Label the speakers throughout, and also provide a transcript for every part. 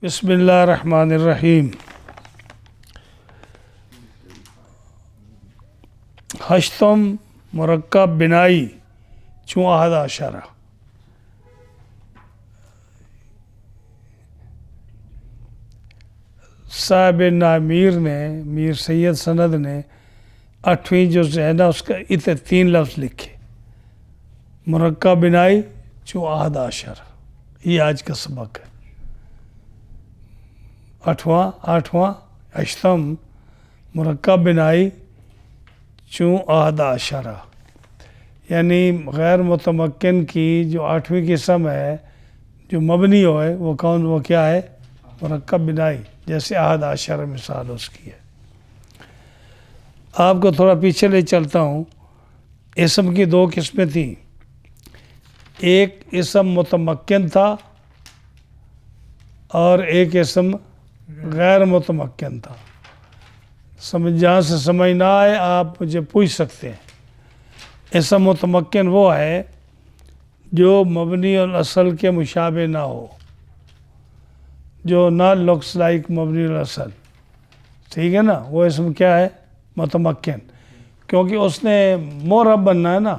Speaker 1: بسم اللہ الرحمن الرحیم۔ ہشتم مرکب بنائی چون احد عشرہ۔ صاحب نامیر نے میر سید سند نے 8ویں جز ہے نا اس کا 3 لفظ لکھے، مرکب بنائی چون احد عشرہ۔ یہ آج کا سبق ہے، آٹھواں اشتم مرکب بنائی چون احد عشرہ، یعنی غیر متمکن کی جو 8ویں قسم ہے جو مبنی ہوئے وہ کیا ہے؟ مرکب بنائی، جیسے احد عشرہ مثال اس کی ہے۔ آپ کو تھوڑا پیچھے لے چلتا ہوں۔ اسم کی 2 قسمیں تھیں، ایک اسم متمکن تھا اور ایک اسم غیر متمکن تھا۔ جہاں سے سمجھ نہ آئے آپ مجھے پوچھ سکتے ہیں۔ اسم متمکن وہ ہے جو مبنی الاصل کے مشابہ نہ ہو، جو نہ لکس لائک مبنی الاصل، ٹھیک ہے نا؟ وہ اسم کیا ہے؟ متمکن، کیونکہ اس نے معرب بننا ہے نا،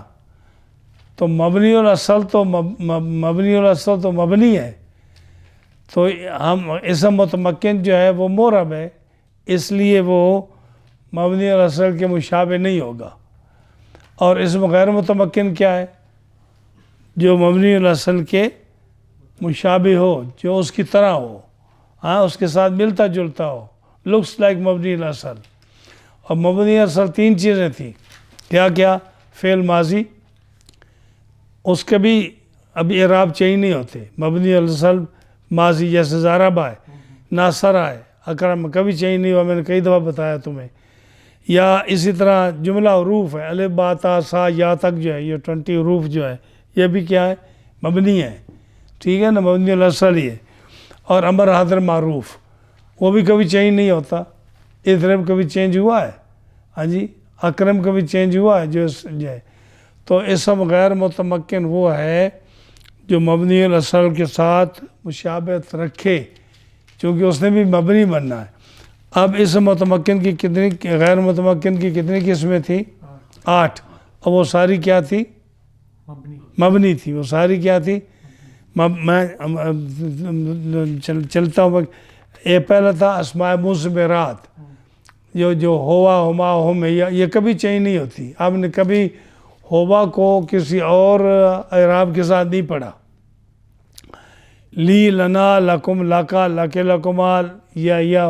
Speaker 1: تو مبنی الاصل تو مبنی ہے، تو ہم اسم متمکن جو ہے وہ معرب ہے، اس لیے وہ مبنی الاصل کے مشابہ نہیں ہوگا۔ اور اسم غیر متمکن کیا ہے؟ جو مبنی الاصل کے مشابہ ہو، جو اس کی طرح ہو، ہاں اس کے ساتھ ملتا جلتا ہو، لکس لائک مبنی الاصل۔ اور مبنی الاصل 3 چیزیں تھیں، کیا؟ فعل ماضی، اس کے بھی ابھی اعراب چینج نہیں ہوتے، مبنی الاصل ماضی، جیسے ضربہ ہے، ناصرہ ہے، اکرم، کبھی چینج نہیں ہوا، میں نے کئی دفعہ بتایا تمہیں۔ یا اسی طرح جملہ حروف ہے، الف با تا سا یا تک جو ہے، یہ 20 حروف جو ہے، یہ بھی کیا ہے؟ مبنی ہے، ٹھیک ہے نا؟ مبنی الاصل ہی ہے۔ اور امر حاضر معروف، وہ بھی کبھی چینج نہیں ہوتا۔ اضرب کبھی چینج ہوا ہے؟ ہاں جی۔ اکرم کبھی چینج ہوا ہے؟ جو ہے تو اسم غیر متمکن وہ ہے جو مبنی الاصل کے ساتھ مشابہت رکھے، چونکہ اس نے بھی مبنی بننا ہے۔ اب اسم متمکن کی غیر متمکن کی کتنی قسمیں تھیں؟ 8، اور وہ ساری کیا تھی؟ مبنی تھی۔ وہ ساری کیا تھی؟ میں چلتا ہوں۔ یہ پہلا تھا اسماء مضمرات، جو ہوا، ہما، ہم، یہ کبھی چینج نہیں ہوتی۔ آپ نے کبھی ہوا کو کسی اور اعراب کے ساتھ نہیں پڑھا۔ لی، لنا، لکم، لکا، لکے، لکمال، یا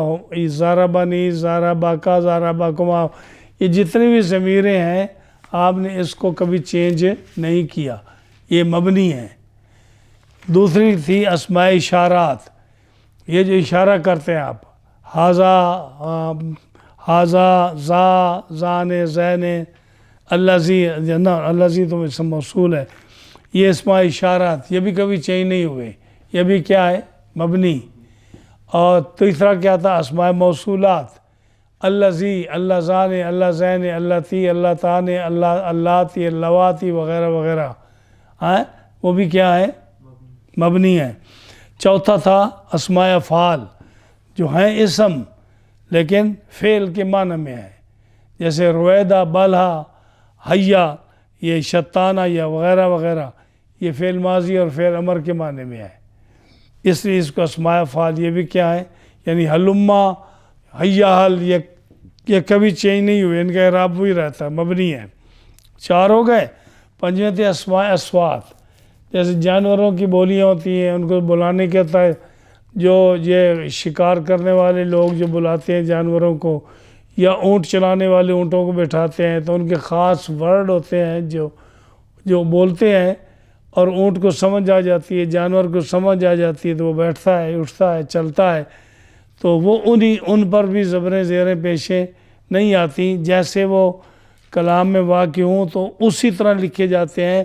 Speaker 1: ضربنی، ضربکا، ضربکما، یہ جتنی بھی ضمیریں ہیں آپ نے اس کو کبھی چینج نہیں کیا، یہ مبنی ہیں۔ دوسری تھی اسماء اشارات، یہ جو اشارہ کرتے ہیں آپ، ہاذا، ذا، زان، زین، اللذی تو اسم موصول ہے، یہ اسماء اشارات، یہ بھی کبھی چینج نہیں ہوئے، یہ بھی کیا ہے؟ مبنی۔ اور تیسرا کیا تھا؟ اسماء موصولات، اللذی، اللذان، اللذین، اللتی، اللتان، اللاتی، اللواتی وغیرہ وغیرہ، وہ بھی کیا ہے؟ مبنی ہے۔ چوتھا تھا اسماء افعال، جو ہیں اسم لیکن فعل کے معنی میں ہے، جیسے رویدہ، بلہا، حیا، یہ شتانہ، یا وغیرہ وغیرہ، یہ فعل ماضی اور فعل امر کے معنی میں ہے، اس لیے اس کو اسماء افعال۔ یہ بھی کیا ہے؟ یعنی حلما، حیا، حل، یہ کبھی چینج نہیں ہوئے، ان کا اعراب وہی رہتا ہے، مبنی ہے۔ 4 ہو گئے۔ 5ویں تھے اسماء اصوات، جیسے جانوروں کی بولیاں ہوتی ہیں، ان کو بلانے کے ہے، جو یہ شکار کرنے والے لوگ جو بلاتے ہیں جانوروں کو، یا اونٹ چلانے والے اونٹوں کو بٹھاتے ہیں، تو ان کے خاص ورڈ ہوتے ہیں جو بولتے ہیں، اور اونٹ کو سمجھ آ جاتی ہے، جانور کو سمجھ آ جاتی ہے، تو وہ بیٹھتا ہے، اٹھتا ہے، چلتا ہے، تو وہ ان پر بھی زبریں زیریں پیشیں نہیں آتی، جیسے وہ کلام میں واقع ہوں تو اسی طرح لکھے جاتے ہیں۔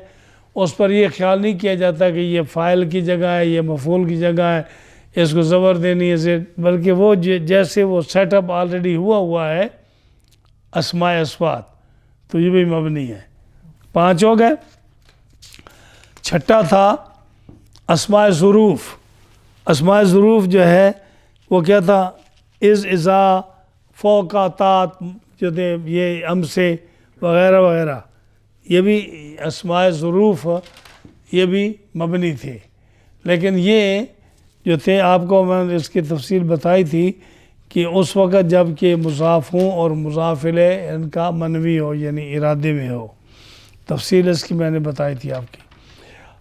Speaker 1: اس پر یہ خیال نہیں کیا جاتا کہ یہ فاعل کی جگہ ہے، یہ مفعول کی جگہ ہے، اس کو زبر دینی ہے، بلکہ وہ جیسے وہ سیٹ اپ آلریڈی ہوا ہے اسماء اصوات، تو یہ بھی مبنی ہے۔ 5 ہو گئے۔ 6 تھا اسماء ظروف، اسماء ظروف جو ہے وہ کیا تھا؟ از، ازا، فوقا، تات جو تھے یہ ام سے وغیرہ وغیرہ، یہ بھی اسماء ظروف یہ بھی مبنی تھے. لیکن یہ جو تھے آپ کو میں نے اس کی تفصیل بتائی تھی کہ اس وقت جب کہ مضاف ہوں اور مضاف الیہ ان کا منوی ہو یعنی ارادے میں ہو. تفصیل اس کی میں نے بتائی تھی آپ کی.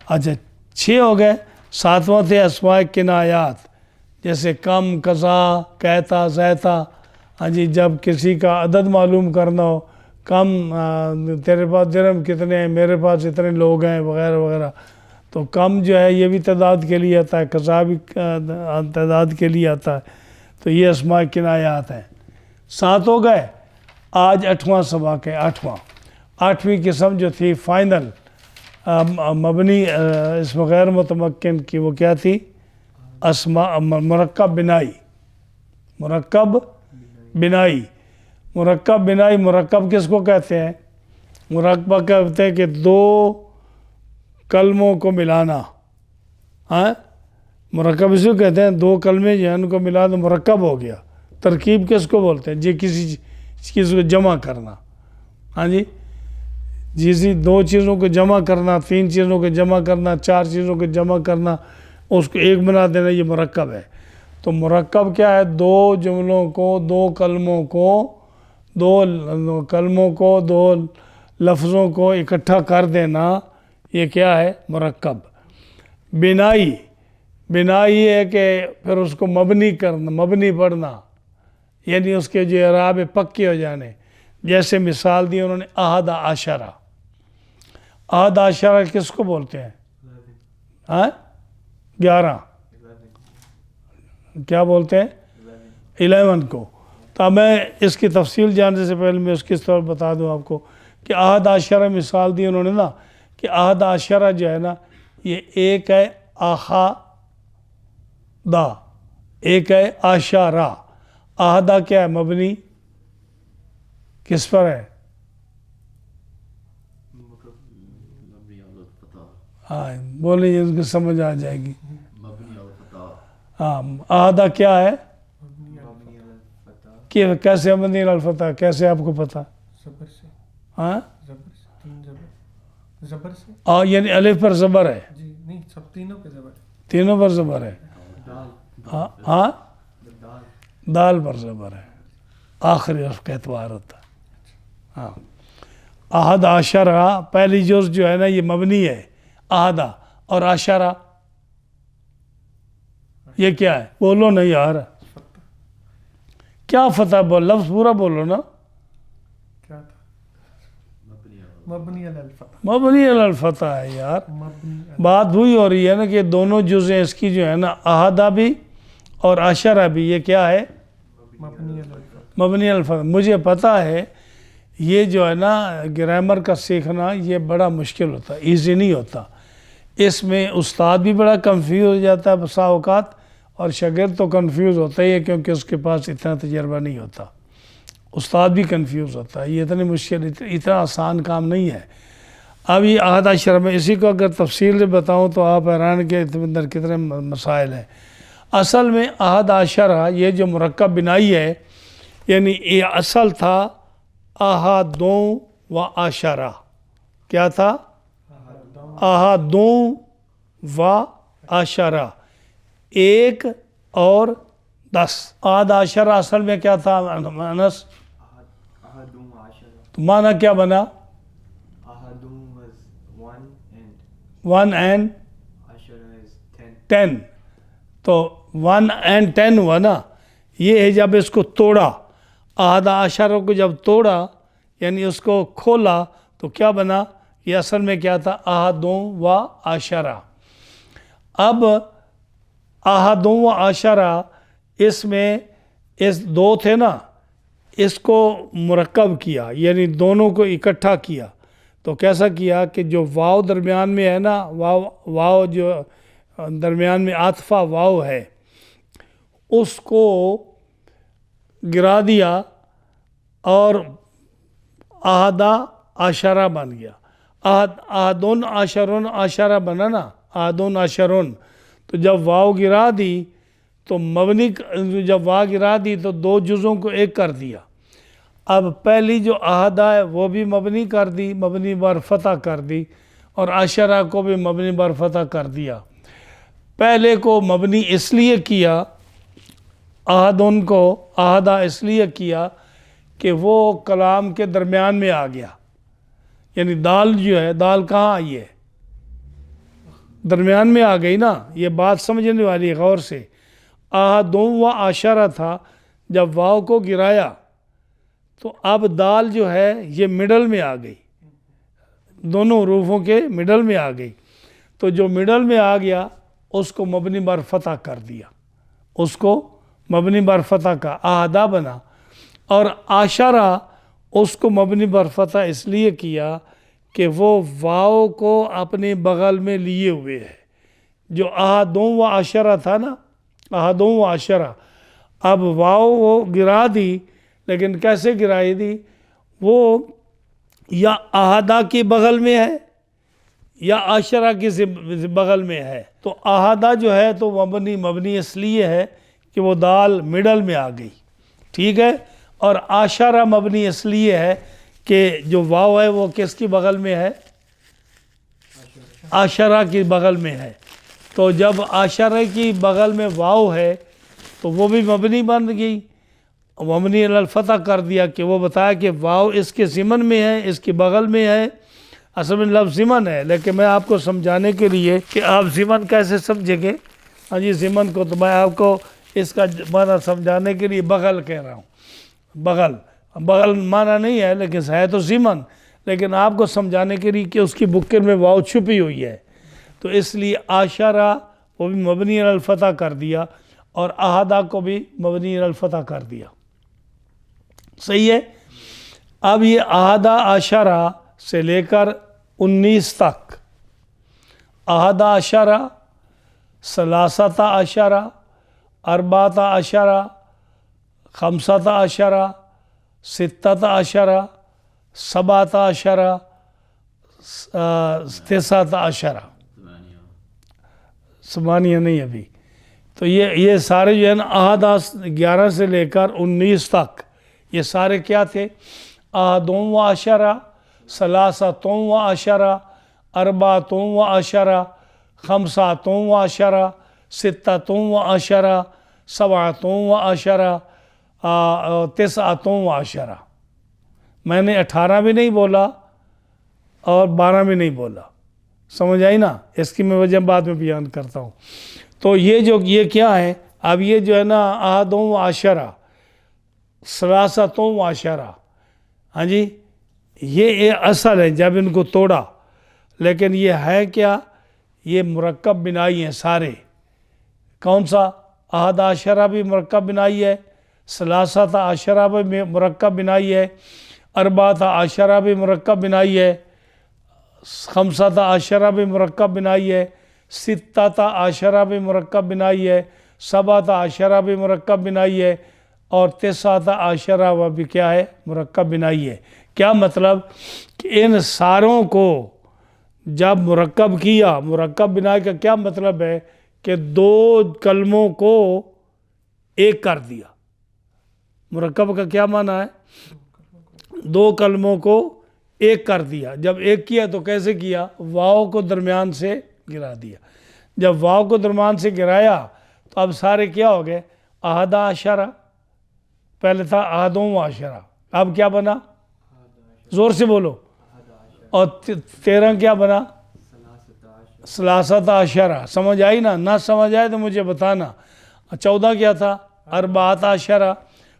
Speaker 1: اچھا 6 ہو گئے. 7واں تھے اسماء کنایات، جیسے کم، قضا، کہتا، زیتا. ہاں جی، جب کسی کا عدد معلوم کرنا ہو، کم تیرے پاس درہم کتنے ہیں، میرے پاس اتنے لوگ ہیں وغیرہ وغیرہ، تو کم جو ہے یہ بھی تعداد کے لیے آتا ہے، قضا بھی تعداد کے لیے آتا ہے. تو یہ اسماء کنایات ہیں. 7 ہو گئے. آج 8واں سبق ہے. 8ویں قسم جو تھی فائنل مبنی اسم غیر متمکن کی، وہ کیا تھی؟ اسماء مرکب بنائی. مرکب بنائی. مرکب بنائی، مرکب کس کو کہتے ہیں؟ مرکب کہتے ہیں کہ 2 کلموں کو ملانا. ہاں، مرکب اس کو کہتے ہیں 2 کلمے جو ہیں ان کو ملا تو مرکب ہو گیا. ترکیب کس کو بولتے ہیں؟ جی کسی چیز کو جمع کرنا. ہاں جی، جیسی 2 چیزوں کو جمع کرنا، 3 چیزوں کو جمع کرنا، 4 چیزوں کو جمع کرنا، اس کو ایک بنا دینا، یہ مرکب ہے. تو مرکب کیا ہے؟ 2 جملوں کو، 2 کلموں کو، 2 لفظوں کو اکٹھا کر دینا، یہ کیا ہے؟ مرکب. بنائی، بنائی ہے کہ پھر اس کو مبنی کرنا، مبنی پڑھنا، یعنی اس کے جو اعراب پکے ہو جانے. جیسے مثال دی انہوں نے احد عشرہ. احد عشرہ کس کو بولتے ہیں؟ 11. کیا بولتے ہیں؟ 11 کو. تو میں اس کی تفصیل جاننے سے پہلے میں اس کی طور بتا دوں آپ کو کہ احد عشرہ مثال دی انہوں نے نا، کہ احد عشرہ جو ہے نا، یہ ایک ہے احدہ، ایک ہے عشرہ. احدہ کیا ہے؟ مبنی کس پر ہے؟ ہاں بولیں، ان کو سمجھ آ جائے گی. ہاں، احدہ کیا ہے؟ کہ کیسے مبنی علی الفتح؟ کیسے آپ کو پتا؟ ہاں، یعنی الف پر زبر ہے. تینوں پر زبر ہے. ہاں، دال پر زبر ہے، آخری حرف کا اعتبار ہوتا ہے. ہاں، احد عشرہ پہلی جز جو ہے نا یہ مبنی ہے، احدہ. اور عشرہ یہ کیا ہے؟ بولو نہیں یار، کیا فتح؟ بول، لفظ پورا بولو نا. مبنی علی الفتح ہے یار. بات وہی ہو رہی ہے نا کہ دونوں جزیں اس کی جو ہے نا، احدہ بھی اور عشرہ بھی، یہ کیا ہے؟ مبنی علی الفتح. مجھے پتا ہے یہ جو ہے نا گرامر کا سیکھنا یہ بڑا مشکل ہوتا ہے، ایزی نہیں ہوتا. اس میں استاد بھی بڑا کنفیوز ہو جاتا ہے بسا اوقات، اور شاگرد تو کنفیوز ہوتا ہی ہے کیونکہ اس کے پاس اتنا تجربہ نہیں ہوتا. استاد بھی کنفیوز ہوتا ہے. یہ اتنی مشکل، اتنا آسان کام نہیں ہے. اب یہ احد عشرہ میں اسی کو اگر تفصیل سے بتاؤں تو آپ حیران کے اندر کتنے مسائل ہیں. اصل میں احد عشرہ یہ جو مرکب بنائی ہے، یعنی یہ اصل تھا احدوں و عشرہ. کیا تھا؟ احدوں و عشرہ، 1 اور 10. احد عشرہ اصل میں کیا تھا انس؟ تو معنی کیا بنا؟ 1 and 10. تو 1 and 10 ہوا نا. یہ ہے جب اس کو توڑا، احد عشرہ کو جب توڑا یعنی اس کو کھولا تو کیا بنا؟ یہ اصل میں کیا تھا؟ احدوں و عشرہ. اب احدوں و عشرہ اس میں اس 2 تھے نا، اس کو مرکب کیا یعنی دونوں کو اکٹھا کیا. تو کیسا کیا کہ جو واو درمیان میں ہے نا، واو جو درمیان میں عاطفہ واو ہے، اس کو گرا دیا اور احدہ عشرہ بن گیا. احدن عشرن عشرہ بنا نا، احدن عشرن. تو تو جب واو گرا دی تو مبنی، جب واو گرا دی تو دو جزوں کو ایک کر دیا. اب پہلی جو احدہ ہے وہ بھی مبنی کر دی، مبنی بر فتح کر دی، اور عشرہ کو بھی مبنی بر فتح کر دیا. پہلے کو مبنی اس لیے کیا، احدن کو احدہ اس لیے کیا کہ وہ کلام کے درمیان میں آ گیا. یعنی دال جو ہے، دال کہاں آئی ہے؟ درمیان میں آ گئی نا. یہ بات سمجھنے والی ہے غور سے. احدن و عشرہ تھا، جب واو کو گرایا تو اب دال جو ہے یہ مڈل میں آ گئی، دونوں حروفوں کے مڈل میں آ گئی. تو جو مڈل میں آ گیا اس کو مبنی بر فتح کر دیا، اس کو مبنی بر فتح کا احدہ بنا. اور عشرہ اس کو مبنی بر فتح اس لیے کیا کہ وہ واو کو اپنے بغل میں لیے ہوئے ہے. جو احدن و عشرہ تھا نا، احدن و عشرہ، اب واو وہ گرا دی، لیکن کیسے گرائی دی؟ وہ یا احدہ کے بغل میں ہے یا عشرہ کے بغل میں ہے. تو احدہ جو ہے تو مبنی اس لیے ہے کہ وہ دال مڈل میں آ گئی، ٹھیک ہے. اور عشرہ مبنی اس لیے ہے کہ جو واو ہے وہ کس کی بغل میں ہے؟ عشرہ کی بغل میں ہے. تو جب عشرہ کی بغل میں واو ہے تو وہ بھی مبنی بن گئی، مبنی علی الفتح کر دیا کہ وہ بتایا کہ واو اس کے ضمن میں ہے، اس کی بغل میں ہے. اصل میں لفظ ضمن ہے، لیکن میں آپ کو سمجھانے کے لیے کہ آپ ضمن کیسے سمجھیں گے، ہاں جی ضمن کو، تو میں آپ کو اس کا معنی سمجھانے کے لیے بغل کہہ رہا ہوں. بغل معنی نہیں ہے لیکن ہے تو ضمن، لیکن آپ کو سمجھانے کے لیے کہ اس کی بکر میں واو چھپی ہوئی ہے، تو اس لیے عشرہ وہ بھی مبنی علی الفتح کر دیا اور احدہ کو بھی مبنی علی الفتح کر دیا. صحیح ہے. اب یہ احدہ عشرہ سے لے کر 19 تک، احدہ عشرہ، ثلاثۃ عشرہ، اربعۃ عشرہ، خمسۃ عشرہ، ستۃ عشرہ، سبعۃ عشرہ، تسعۃ عشرہ، ثمانیہ نہیں ابھی. تو یہ سارے جو ہے نا احدہ 11 سے لے کر 19 تک، یہ سارے کیا تھے؟ احدن و عشرہ، ثلاثۃ و عشرہ، اربعۃ و عشرہ، خمسۃ و عشرہ، ستۃ و عشرہ، سبعۃ و عشرہ، تسعۃ و عشرہ. میں نے 18 بھی نہیں بولا اور 12 بھی نہیں بولا، سمجھ آئی نا؟ اس کی میں وجہ بعد میں بیان کرتا ہوں. تو یہ کیا ہے؟ اب یہ جو ہے نا احدن و عشرہ، ثلاثۃ و عشرہ، ہاں جی یہ اصل ہے جب ان کو توڑا، لیکن یہ ہے کیا؟ یہ مرکب بنائی ہیں سارے. کون سا؟ احدہ عشرہ بھی مرکب بنائی ہے، ثلاثۃ عشرہ بھی مرکب بنائی ہے، اربعۃ عشرہ بھی مرکب بنائی ہے، خمسۃ عشرہ بھی مرکب بنائی ہے، ستۃ عشرہ بھی مرکب بنائی ہے، سبعۃ عشرہ بھی مرکب بنائی ہے، اور تسعۃ عشرہ وہ بھی کیا ہے؟ مرکب بنائی ہے. کیا مطلب؟ کہ ان ساروں کو جب مرکب کیا، مرکب بنائی کا کیا مطلب ہے؟ کہ دو کلموں کو ایک کر دیا. مرکب کا کیا معنی ہے؟ دو کلموں کو ایک کر دیا. جب ایک کیا تو کیسے کیا؟ واو کو درمیان سے گرا دیا. جب واو کو درمیان سے گرایا تو اب سارے کیا ہو گئے؟ احدہ عشرہ. پہلے تھا احدن و عشرہ، اب کیا بنا؟ زور سے بولو. اور 13 کیا بنا؟ ثلاثۃ عشرہ. سمجھ آئی نا؟ نہ سمجھ آئے تو مجھے بتانا. 14 کیا تھا؟ اربعۃ عشرہ،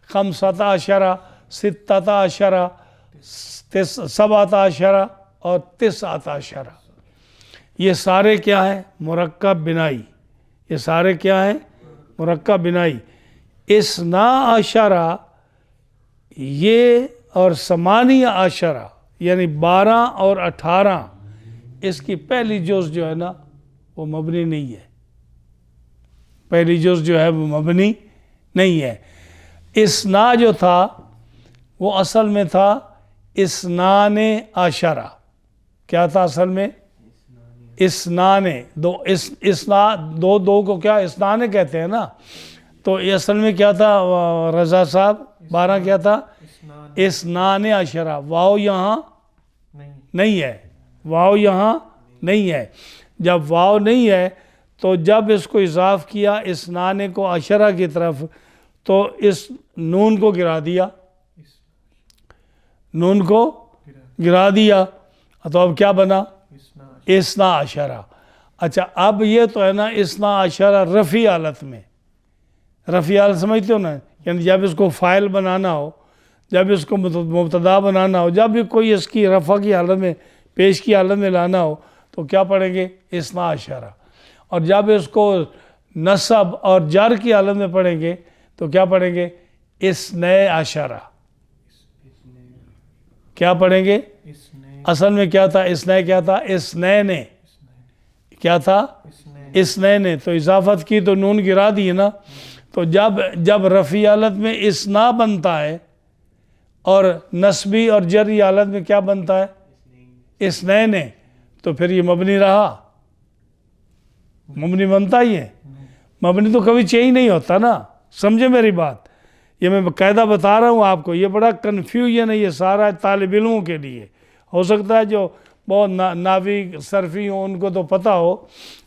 Speaker 1: خمسۃ عشرہ، ستۃ عشرہ، سبعۃ عشرہ اور تسعۃ عشرہ. یہ سارے کیا ہیں؟ مرکب بنائی. یہ سارے کیا ہیں؟ مرکب بنائی. اثنا عشرہ یہ اور ثمانیہ عشرہ یعنی 12 اور 18، اس کی پہلی جز جو ہے نا وہ مبنی نہیں ہے. پہلی جز جو ہے وہ مبنی نہیں ہے. اثنا جو تھا وہ اصل میں تھا اثنان عشرہ. کیا تھا اصل میں؟ اسنان دو، دو کو کیا اسنان کہتے ہیں نا. تو یہ اصل میں کیا تھا رضا صاحب؟ 12 کیا تھا؟ اسنان عشرہ. واو یہاں نہیں ہے، واو یہاں نہیں ہے. جب واو نہیں ہے تو جب اس کو اضاف کیا اسنان کو عشرہ کی طرف تو اس نون کو گرا دیا، نون کو گرا دیا. تو اب کیا بنا؟ اثنا عشرہ. اچھا اب یہ تو ہے نا اثنا عشرہ رفع حالت میں. رفع حالت سمجھتے ہو نا، یعنی جب اس کو فاعل بنانا ہو، جب اس کو مبتدا بنانا ہو، جب بھی کوئی اس کی رفع کی حالت میں، پیش کی حالت میں لانا ہو تو کیا پڑھیں گے؟ اثنا عشرہ. اور جب اس کو نصب اور جر کی حالت میں پڑھیں گے تو کیا پڑھیں گے؟ اثنے عشرہ. کیا پڑھیں گے؟ اصل میں کیا تھا؟ اثنے کیا تھا؟ اثنین. کیا تھا؟ اثنین. تو اضافت کی تو نون گرا دی نا. تو جب رفعی حالت میں اثنا بنتا ہے اور نصبی اور جری حالت میں کیا بنتا ہے؟ اثنین. تو پھر یہ مبنی رہا؟ مبنی بنتا ہی ہے؟ مبنی تو کبھی چینج نہیں ہوتا نا. سمجھے میری بات؟ یہ میں باقاعدہ بتا رہا ہوں آپ کو. یہ بڑا کنفیوژن ہے یہ سارا طالب علموں کے لیے. ہو سکتا ہے جو بہت ناوی صرفی ہوں ان کو تو پتہ ہو،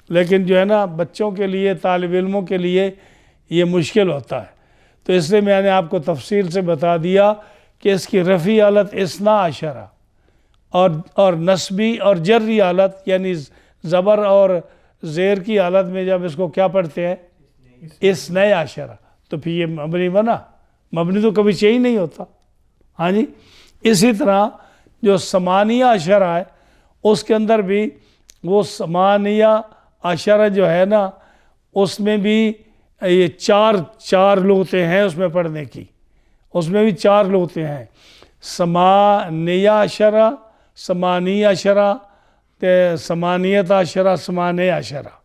Speaker 1: لیکن جو ہے نا بچوں کے لیے، طالب علموں کے لیے یہ مشکل ہوتا ہے. تو اس لیے میں نے آپ کو تفصیل سے بتا دیا کہ اس کی رفعی حالت اثنا عشرہ اور نصبی اور جری حالت یعنی زبر اور زیر کی حالت میں جب اس کو کیا پڑھتے ہیں؟ اثنے عشرہ. تو پھر یہ مبنی بنا. مبنی تو کبھی چینج نہیں ہوتا. ہاں جی. اسی طرح جو ثمانیہ عشرہ ہے اس کے اندر بھی وہ ثمانیہ عشرہ جو ہے نا اس میں بھی یہ چار لغتیں ہیں اس میں پڑھنے کی. اس میں بھی 4 لغتیں ہیں. ثمانیہ عشرہ، ثمانیہ عشرہ، ثمانیت عشرہ، ثمانیہ عشرہ.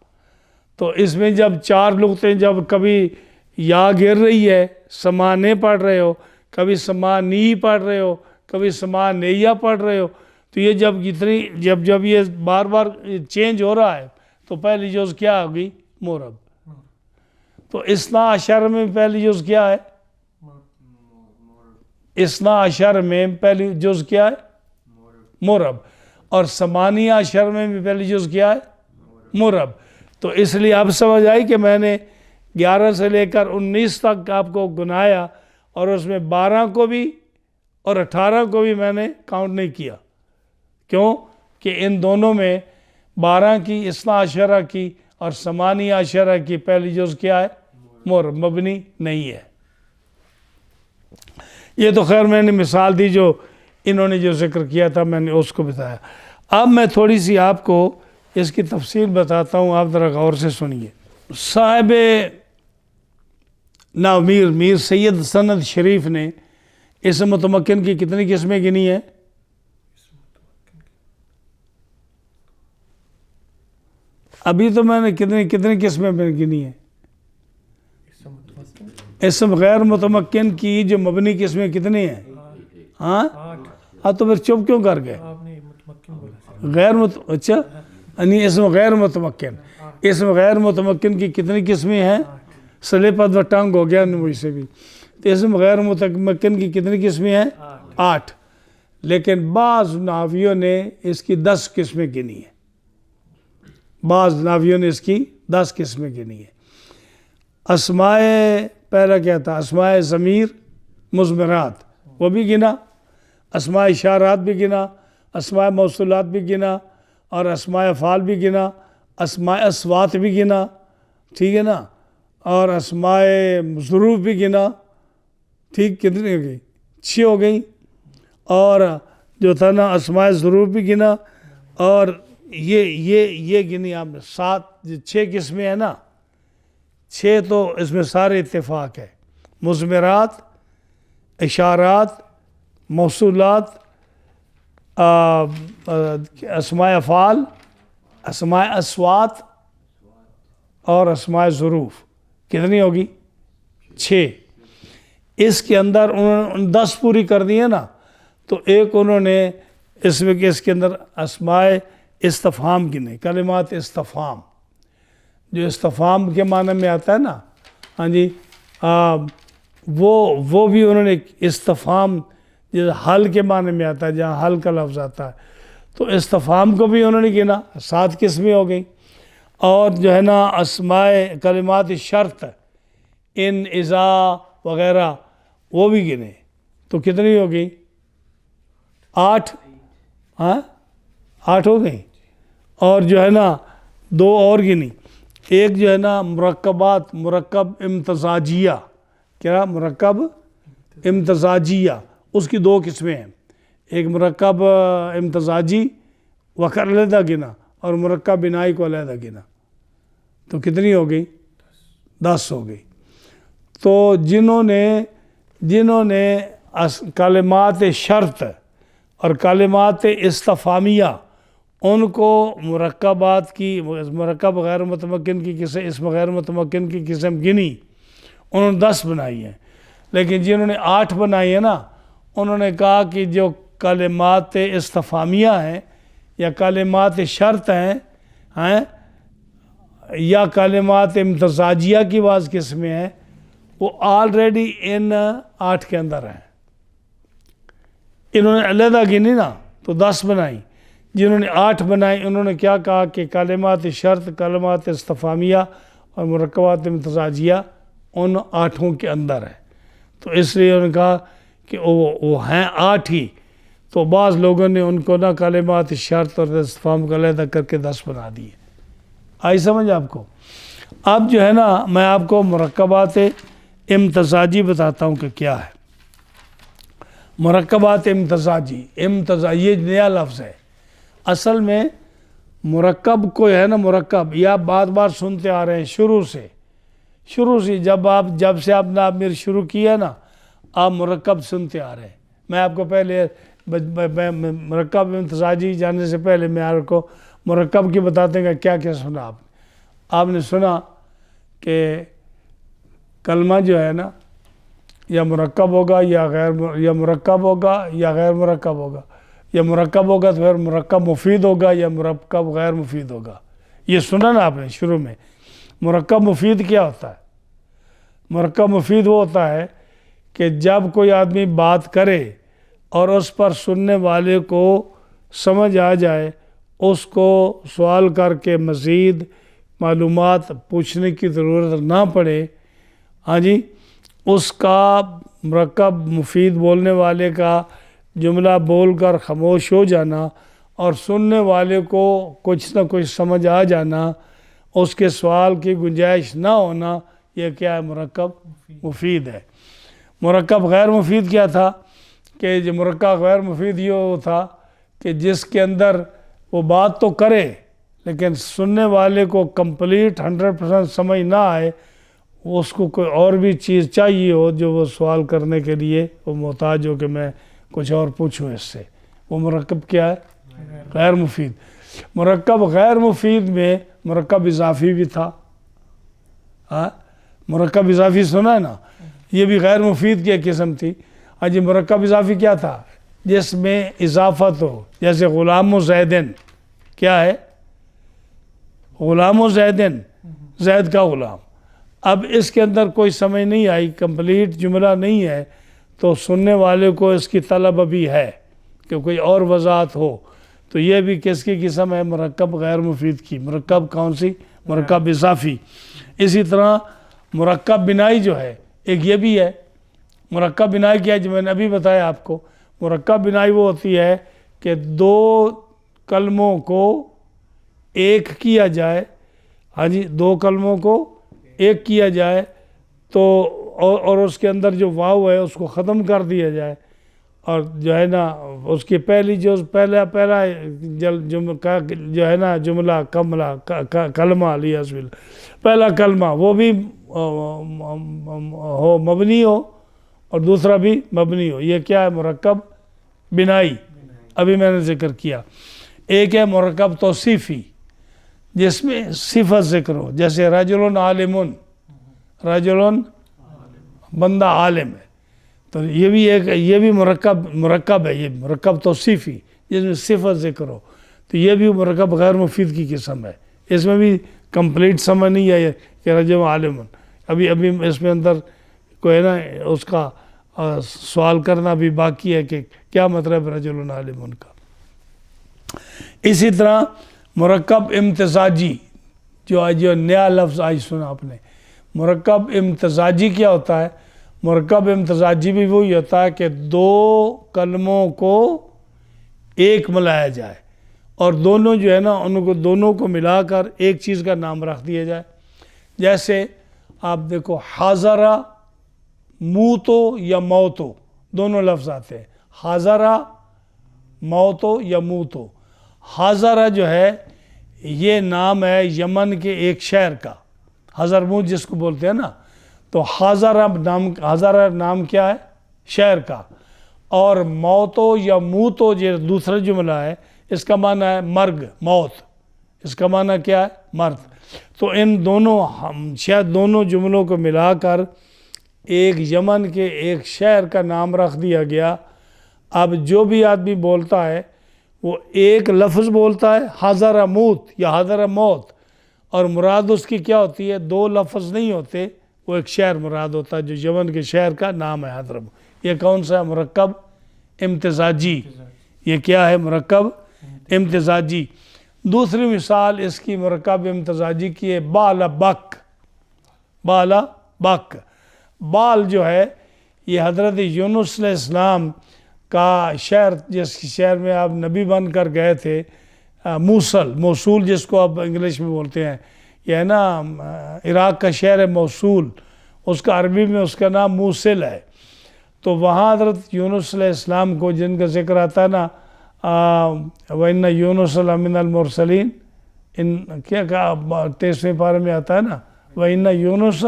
Speaker 1: تو اس میں جب 4 لغتیں جب کبھی یا گر رہی ہے، سمانے پڑھ رہے ہو، کبھی سمانی پڑھ رہے ہو، کبھی سمانیہ پڑھ رہے ہو، تو یہ جب یہ بار بار چینج ہو رہا ہے تو پہلی جز کیا ہوگی؟ مورب. تو اثنا عشر میں پہلی جز کیا ہے؟ اثنا عشر میں پہلی جز کیا ہے؟ مورب. اور ثمانیہ عشر میں بھی پہلی جز کیا ہے؟ مورب. تو اس لیے اب سمجھ آئی کہ میں نے 11 سے لے کر 19 تک آپ کو گنایا اور اس میں 12 کو بھی اور 18 کو بھی میں نے کاؤنٹ نہیں کیا. کیوں؟ کہ ان دونوں میں 12 کی، اثنا عشرہ کی اور ثمانیہ عشرہ کی پہلی جز کیا ہے؟ مورب، مبنی نہیں ہے. یہ تو خیر میں نے مثال دی جو انہوں نے جو ذکر کیا تھا میں نے اس کو بتایا. اب میں تھوڑی سی آپ کو اس کی تفصیل بتاتا ہوں، آپ ذرا غور سے سنیے. صاحب میر سید سند شریف نے اسم متمکن کی کتنی قسمیں گنی ہیں؟ ابھی تو میں نے کتنی قسمیں گنی ہیں؟ اسم غیر متمکن کی جو مبنی قسمیں کتنی ہیں؟ ہاں تو پھر چپ کیوں کر گئے؟ اچھا اسم غیر متمکن. اسم غیر متمکن کی کتنی قسمیں ہیں؟ سلپ و ٹنگ ہو گیا مجھ سے بھی. تو اسم غیر متمکن کی کتنی قسمیں ہیں؟ 8. لیکن بعض نحویوں نے اس کی 10 قسمیں گنی ہیں. بعض نحویوں نے اس کی 10 قسمیں گنی ہیں. اسماء پہلا کیا تھا؟ اسماء ضمیر مضمرات وہ بھی گنا، اسماء اشارات بھی گنا، اسماء موصولات بھی گنا اور اسماء افعال بھی گنا، اسماء اصوات بھی گنا. ٹھیک ہے نا؟ اور اسماء ظروف بھی گنا. ٹھیک کتنی ہو گئی؟ 6 ہو گئی. اور جو تھا نا اسماء ظروف بھی گنا اور یہ گنی آپ نے 6 قسمیں ہیں نا. 6 تو اس میں سارے اتفاق ہے. مضمرات، اشارات، موصولات، اسماء افعال، اسماء اصوات اور اسماء ظروف. کتنی ہوگی؟ 6. اس کے اندر انہوں نے 10 پوری کر دی ہے نا. تو ایک انہوں نے اس میں کہ اس کے اندر اسماء استفہام گنے، کلمات استفہام، جو استفہام کے معنی میں آتا ہے نا، ہاں جی، وہ بھی انہوں نے استفہام، جیسے حل کے معنی میں آتا ہے، جہاں حل کا لفظ آتا ہے، تو استفہام کو بھی انہوں نے گنا، 7 قسمیں ہو گئی۔ اور جو ہے نا اسماء کلمات شرط، ان، اذا وغیرہ، وہ بھی گنے، تو کتنی ہو گئی؟ 8، ہاں 8 ہو گئی۔ اور جو ہے نا 2 اور گنی، ایک جو ہے نا مرکبات، مرکب امتزاجیہ، کیا مرکب امتزاجیہ، اس کی 2 قسمیں ہیں، ایک مرکب امتزاجی وقت علیحدہ گنا، اور مرکب بنائی کو علیحدہ گنا، تو کتنی ہو گئی؟ 10 ہو گئی۔ تو جنہوں نے کلمات شرط اور کلمات استفہامیہ، ان کو مرکبات کی، مرکب غیر متمکن کی قسم، اسم غیر متمکن کی قسم گنی، انہوں نے 10 بنائی ہیں۔ لیکن جنہوں نے 8 بنائی ہے نا، انہوں نے کہا کہ جو کلمات استفہامیہ ہیں یا کلمات شرط ہیں یا کلمات امتزاجیہ کی بعض قسمیں ہیں، وہ آلریڈی ان 8 کے اندر ہیں۔ انہوں نے علیحدہ گنی نا تو 10 بنائی، جنہوں نے 8 بنائی انہوں نے کیا کہا کہ کلمات شرط، کلمات استفہامیہ اور مرکبات امتزاجیہ ان 8 کے اندر ہے، تو اس لیے انہوں نے کہا کہ وہ ہیں 8 ہی۔ تو بعض لوگوں نے ان کو نہ کلمات شرط اور استفہام کو علیحدہ کر کے 10 بنا دیے۔ آئی سمجھ آپ کو؟ اب جو ہے نا میں آپ کو مرکبات امتزاجی بتاتا ہوں کہ کیا ہے۔ مرکبات امتزاجی، یہ نیا لفظ ہے۔ اصل میں مرکب کو ہے نا، مرکب یہ آپ بار بار سنتے آ رہے ہیں شروع سے جب سے آپ نے میر شروع کیا نا، آپ مرکب سنتے آ رہے ہیں۔ میں آپ کو پہلے مرکب امتزاجی جانے سے پہلے میں آپ کو مرکب کی بتاتے ہیں کہ کیا کیا سنا آپ نے سنا کہ کلمہ جو ہے نا یا مرکب ہوگا یا مرکب ہوگا یا غیر مرکب ہوگا، یا مرکب ہوگا تو پھر مرکب مفید ہوگا یا مرکب غیر مفید ہوگا، یہ سنا نا آپ نے شروع میں۔ مرکب مفید کیا ہوتا ہے؟ مرکب مفید وہ ہوتا ہے کہ جب کوئی آدمی بات کرے اور اس پر سننے والے کو سمجھ آ جائے، اس کو سوال کر کے مزید معلومات پوچھنے کی ضرورت نہ پڑے، ہاں جی، اس کا مرکب مفید بولنے والے کا جملہ بول کر خاموش ہو جانا اور سننے والے کو کچھ نہ کچھ سمجھ آ جانا، اس کے سوال کی گنجائش نہ ہونا، یہ کیا ہے؟ مرکب مفید ہے۔ مرکب غیر مفید کیا تھا؟ کہ جو مرکب غیر مفید یہ تھا کہ جس کے اندر وہ بات تو کرے لیکن سننے والے کو کمپلیٹ 100% سمجھ نہ آئے، اس کو کوئی اور بھی چیز چاہیے ہو جو وہ سوال کرنے کے لیے وہ محتاج ہو کہ میں کچھ اور پوچھوں اس سے، وہ مرکب کیا ہے؟ غیر مفید۔ مرکب غیر مفید میں مرکب اضافی بھی تھا، مرکب اضافی سنا ہے نا، یہ بھی غیر مفید کی قسم تھی۔ جی، مرکب اضافی کیا تھا؟ جس میں اضافت ہو، جیسے غلام و زیدن، کیا ہے؟ غلام و زیدن، زید کا غلام۔ اب اس کے اندر کوئی سمجھ نہیں آئی، کمپلیٹ جملہ نہیں ہے، تو سننے والے کو اس کی طلب ابھی ہے کہ کوئی اور وضاحت ہو، تو یہ بھی کس کی قسم ہے؟ مرکب غیر مفید کی۔ مرکب کون سی؟ مرکب اضافی۔ اسی طرح مرکب بنائی جو ہے ایک یہ بھی ہے۔ مرکب بنائی کیا ہے؟ جو میں نے ابھی بتایا آپ کو، مرکب بنائی وہ ہوتی ہے کہ 2 کلموں کو ایک کیا جائے، ہاں جی، 2 کلموں کو ایک کیا جائے تو اور اس کے اندر جو واو ہے اس کو ختم کر دیا جائے، اور جو ہے نا اس کی پہلی جو پہلا جو ہے نا جملہ کلمہ لیا پہلا کلمہ وہ بھی ہو مبنی ہو اور دوسرا بھی مبنی ہو، یہ کیا ہے؟ مرکب بنائی۔ ابھی میں نے ذکر کیا۔ ایک ہے مرکب توصیفی جس میں صفت ذکر ہو، جیسے رجل عالم، رجل بندہ عالم ہے، تو یہ بھی مرکب ہے، یہ مرکب توصیفی جس میں صفت ذکر ہو۔ تو یہ بھی مرکب غیر مفید کی قسم ہے. اس میں بھی کمپلیٹ سمجھ نہیں آئی کہ رجل عالم، ابھی اس میں اندر کوئی نا اس کا سوال کرنا بھی باقی ہے کہ کیا مطلب رجل عالم کا. اسی طرح مرکب امتزاجی جو نیا لفظ آج سنا آپ نے، مرکب امتزاجی کیا ہوتا ہے؟ مرکب امتزاجی بھی وہی ہوتا ہے کہ دو کلموں کو ایک ملایا جائے اور دونوں جو ہے نا ان کو دونوں کو ملا کر ایک چیز کا نام رکھ دیا جائے. جیسے آپ دیکھو حاضرہ موتو یا موتو دونوں لفظ آتے ہیں، حاضرہ موتو یا موتو. حاضرہ جو ہے یہ نام ہے یمن کے ایک شہر کا، حضرموت جس کو بولتے ہیں نا، تو حاضرہ نام کیا ہے؟ شہر کا. اور موتو یا موتو جو دوسرا جملہ ہے اس کا معنی ہے مرگ، موت، اس کا معنی کیا ہے؟ مرد. تو ان دونوں شاید دونوں جملوں کو ملا کر ایک یمن کے ایک شہر کا نام رکھ دیا گیا. اب جو بھی آدمی بولتا ہے وہ ایک لفظ بولتا ہے حاضر موت یا حاضر موت، اور مراد اس کی کیا ہوتی ہے؟ دو لفظ نہیں ہوتے، وہ ایک شہر مراد ہوتا ہے جو یمن کے شہر کا نام ہے حضرموت. یہ کون سا ہے؟ مرکب امتزاجی. یہ کیا ہے؟ مرکب امتزاجی. دوسری مثال اس کی مرکب امتزاجی کی ہے بال بک. بال بک، بال جو ہے یہ حضرت یونس علیہ السلام کا شہر، جس شہر میں آپ نبی بن کر گئے تھے، موصول جس کو آپ انگلش میں بولتے ہیں، یہ ہے نا عراق کا شہر ہے موصول، اس کا عربی میں اس کا نام موصل ہے. تو وہاں حضرت یونس علیہ السلام کو جن کا ذکر آتا ہے نا وَإِنَّ يُونُسَ لَمِنَ الْمُرْسَلِينَ، ان کیا کہا 23ویں پارے میں آتا ہے نا وَإِنَّ يُونُسَ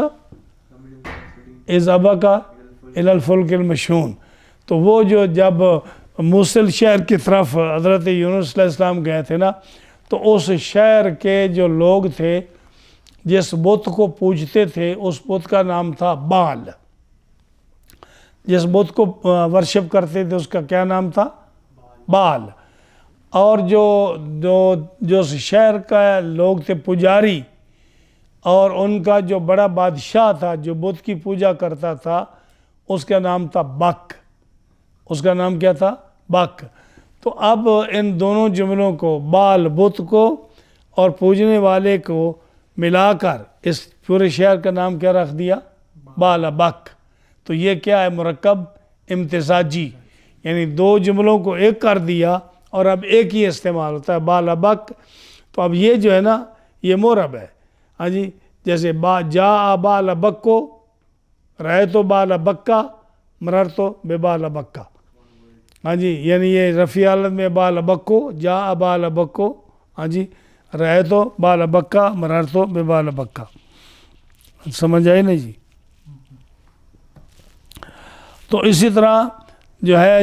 Speaker 1: إِذْ أَبَقَ إِلَى الْفُلْكِ الْمَشْحُونِ. تو وہ جو جب موصل شہر کی طرف حضرت یونس علیہ السلام گئے تھے نا، تو اس شہر کے جو لوگ تھے جس بت کو پوجتے تھے اس بت کا نام تھا بال. جس بت کو ورشپ کرتے تھے اس کا کیا نام تھا؟ بال. اور جو شہر کا لوگ تھے پجاری، اور ان کا جو بڑا بادشاہ تھا جو بت کی پوجا کرتا تھا اس کا نام تھا بک. اس کا نام کیا تھا؟ بک. تو اب ان دونوں جملوں کو، بال بت کو اور پوجنے والے کو ملا کر اس پورے شہر کا نام کیا رکھ دیا؟ بال بک. تو یہ کیا ہے؟ مرکب امتزاجی، یعنی دو جملوں کو ایک کر دیا اور اب ایک ہی استعمال ہوتا ہے بال بک. تو اب یہ جو ہے نا یہ مورب ہے. ہاں جی، جیسے جا بال بکو، رہے تو بال بکا، مرر تو بے بال بکا. ہاں جی، یعنی یہ رفیع حالت میں بال بکو، جا بال بکو، ہاں جی، رہے تو بال بکا، مرر تو بے بال بکا. سمجھ آئی نہیں جی؟ تو اسی طرح جو ہے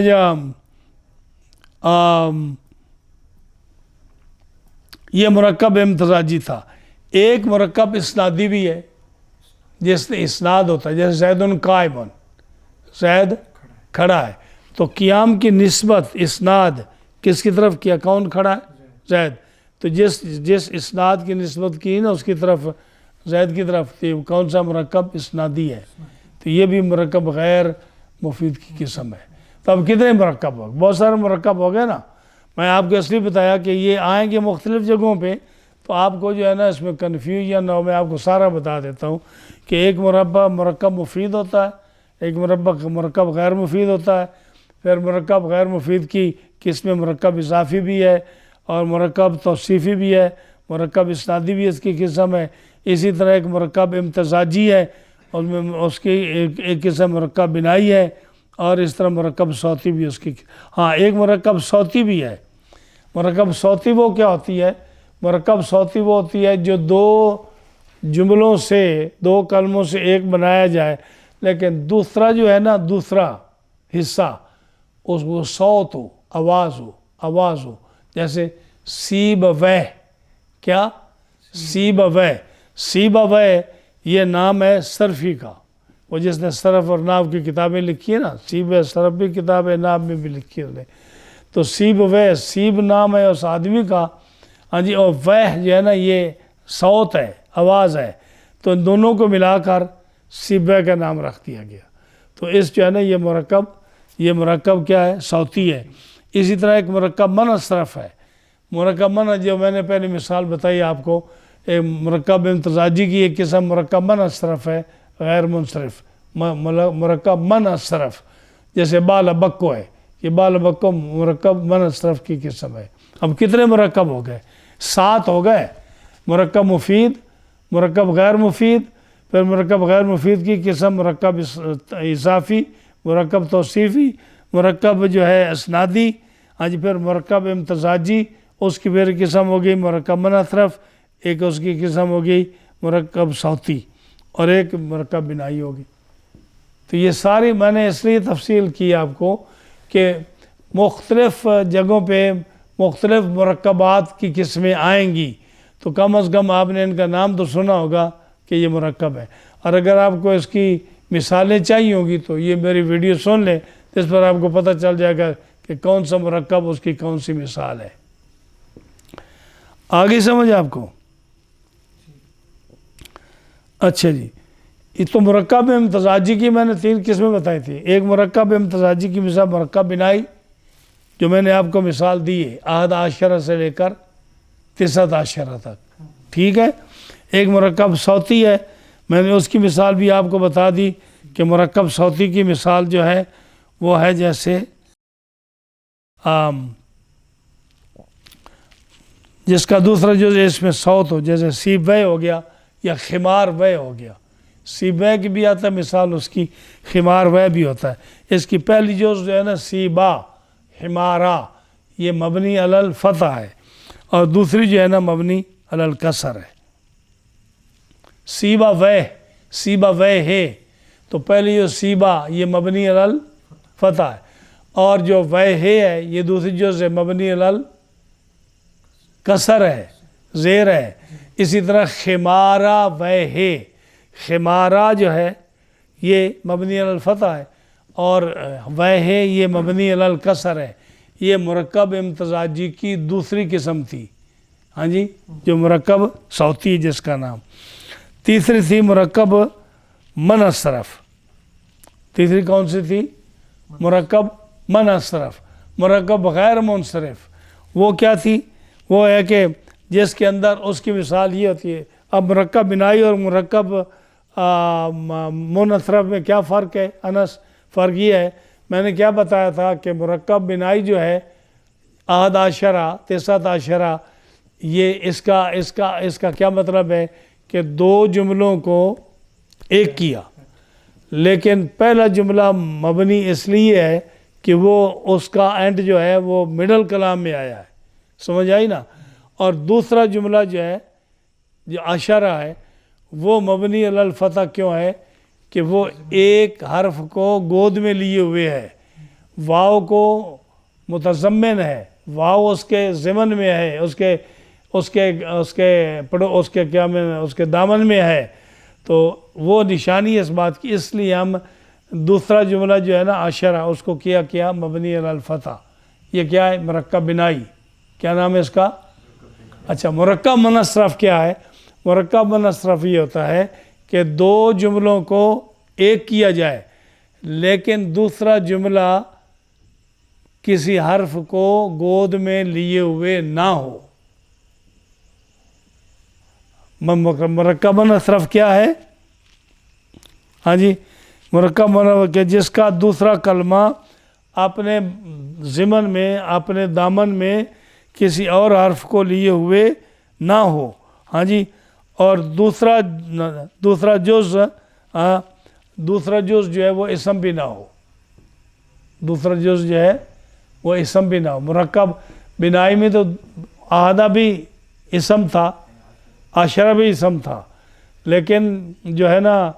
Speaker 1: یہ مرکب امتزاجی تھا. ایک مرکب اسنادی بھی ہے جس میں اسناد ہوتا ہے، جیسے زید قائم، زید کھڑا ہے. تو قیام کی نسبت اسناد کس کی طرف کیا؟ کون کھڑا ہے؟ زید. تو جس اسناد کی نسبت کی نا اس کی طرف، زید کی طرف، کون سا مرکب؟ اسنادی ہے. تو یہ بھی مرکب غیر مفید کی قسم ہے. تو اب کتنے مرکب ہو گئے؟ بہت سارے مرکب ہو گئے نا. میں آپ کو اس لیے بتایا کہ یہ آئیں گے مختلف جگہوں پہ تو آپ کو جو ہے نا اس میں کنفیوژن نہ ہو. میں آپ کو سارا بتا دیتا ہوں کہ ایک مرکب مفید ہوتا ہے، ایک مرکب غیر مفید ہوتا ہے. پھر مرکب غیر مفید کی قسم میں مرکب اضافی بھی ہے اور مرکب توصیفی بھی ہے، مرکب اسنادی بھی اس کی قسم ہے. اسی طرح ایک مرکب امتزاجی ہے، اس کی ایک قسم مرکب بنائی ہے، اور اس طرح مرکب صوتی بھی اس کی. ہاں، ایک مرکب صوتی بھی ہے. مرکب صوتی وہ کیا ہوتی ہے؟ مرکب صوتی وہ ہوتی ہے جو دو جملوں سے، دو کلموں سے ایک بنایا جائے، لیکن دوسرا جو ہے نا، دوسرا حصہ اس وہ صوت ہو، آواز ہو. جیسے سیب وے، کیا؟ سیب وے. سیب وے یہ نام ہے صرفی کا. وہ جس نے صرف اور نحو کی کتابیں لکھی ہیں نا، سیب صرف بھی کتاب ہے، نحو میں بھی لکھی ہے. تو سیب وے، سیب نام ہے اس آدمی کا، ہاں جی، اور وے جو ہے نا یہ صوت ہے، آواز ہے، تو ان دونوں کو ملا کر سیبوے کا نام رکھ دیا گیا۔ تو اس جو ہے نا یہ مرکب کیا ہے؟ صوتی ہے۔ اسی طرح ایک مرکب منصرف ہے۔ مرکب من جو میں نے پہلے مثال بتائی آپ کو، ایک مرکب امتزاجی کی ایک قسم مرکب منصرف ہے، غیر منصرف۔ مرکب منصرف جیسے بال بکو ہے، یہ بال بکو مرکب منصرف کی قسم ہے۔ اب کتنے مرکب ہو گئے؟ 7 ہو گئے۔ مرکب مفید، مرکب غیر مفید، پھر مرکب غیر مفید کی قسم مرکب اضافی، مرکب توصیفی، مرکب جو ہے اسنادی، ہاں جی، پھر مرکب امتزاجی، اس کی پھر قسم ہو گئی مرکب منصرف، ایک اس کی قسم ہو گئی مرکب صوتی، اور ایک مرکب بنائی ہوگی۔ تو یہ ساری میں نے اس لیے تفصیل کی آپ کو کہ مختلف جگہوں پہ مختلف مرکبات کی قسمیں آئیں گی، تو کم از کم آپ نے ان کا نام تو سنا ہوگا کہ یہ مرکب ہے۔ اور اگر آپ کو اس کی مثالیں چاہیے ہوگی تو یہ میری ویڈیو سن لیں، اس پر آپ کو پتہ چل جائے گا کہ کون سا مرکب اس کی کون سی مثال ہے۔ آگے سمجھ آپ کو؟ اچھا جی، یہ تو مرکب امتزاجی کی میں نے 3 قسمیں بتائی تھی۔ ایک مرکب امتزاجی کی مثال مرکب بنائی، جو میں نے آپ کو مثال دی ہے 11 سے لے کر 19 تک، ٹھیک ہے۔ ایک مرکب صوتی ہے، میں نے اس کی مثال بھی آپ کو بتا دی کہ مرکب صوتی کی مثال جو ہے وہ ہے جیسے جس کا دوسرا جو اس میں صوت ہو، جیسے سیب وے ہو گیا یا خمار وے ہو گیا۔ سیب وے کی بھی آتا ہے مثال اس کی، خمار وے بھی ہوتا ہے۔ اس کی پہلی جو ہے نا سیبا، حمارا، یہ مبنی علی الفتح ہے، اور دوسری جو ہے نا مبنی علی الکسر ہے۔ سیبا وے ہے، تو پہلی جو سیبا یہ مبنی علی الفتح ہے، اور جو وے ہے یہ دوسری جو ہے مبنی علی الکسر ہے، زیر ہے۔ اسی طرح خمارا وے ہے، خمارا جو ہے یہ مبنی علی الفتح ہے، اور وے ہے یہ مبنی علی الکسر ہے۔ یہ مرکب امتزاجی کی دوسری قسم تھی، ہاں جی، جو مرکب صوتی جس کا نام۔ تیسری تھی مرکب منصرف۔ تیسری کون سی تھی؟ مرکب منصرف، مرکب غیر منصرف۔ وہ کیا تھی؟ وہ ہے کہ جس کے اندر اس کی مثال یہ ہوتی ہے۔ اب مرکب بنائی اور مرکب منصرف میں کیا فرق ہے انس؟ فرق یہ ہے، میں نے کیا بتایا تھا کہ مرکب بنائی جو ہے 11 19 یہ اس کا کیا مطلب ہے کہ 2 جملوں کو ایک کیا، لیکن پہلا جملہ مبنی اس لیے ہے کہ وہ اس کا اینڈ جو ہے وہ مڈل کلام میں آیا ہے، سمجھ آئی نا؟ اور دوسرا جملہ جو ہے جو 10 ہے وہ مبنی علی الفتح کیوں ہے کہ وہ ایک حرف کو گود میں لیے ہوئے ہے، واو کو متضمن ہے، واو اس کے ضمن میں ہے، اس کے دامن میں ہے، تو وہ نشانی اس بات کی، اس لیے ہم دوسرا جملہ جو ہے نا 10 اس کو کیا مبنی علی الفتح۔ یہ کیا ہے؟ مرکب بنائی۔ کیا نام ہے اس کا؟ اچھا، مرکب منصرف کیا ہے؟ مرکب منصرف یہ ہوتا ہے کہ 2 جملوں کو ایک کیا جائے، لیکن دوسرا جملہ کسی حرف کو گود میں لیے ہوئے نہ ہو۔ مرکب منصرف کیا ہے؟ ہاں جی، مرکب منصرف کہ جس کا دوسرا کلمہ اپنے ضمن میں، اپنے دامن میں کسی اور حرف کو لیے ہوئے نہ ہو، ہاں جی، اور دوسرا جز جو ہے وہ اسم بھی نہ ہو، دوسرا جز جو ہے وہ اسم بھی نہ ہو۔ مرکب بنائی میں تو آہدہ بھی اسم تھا، 10 بھی اسم تھا، لیکن جو ہے نا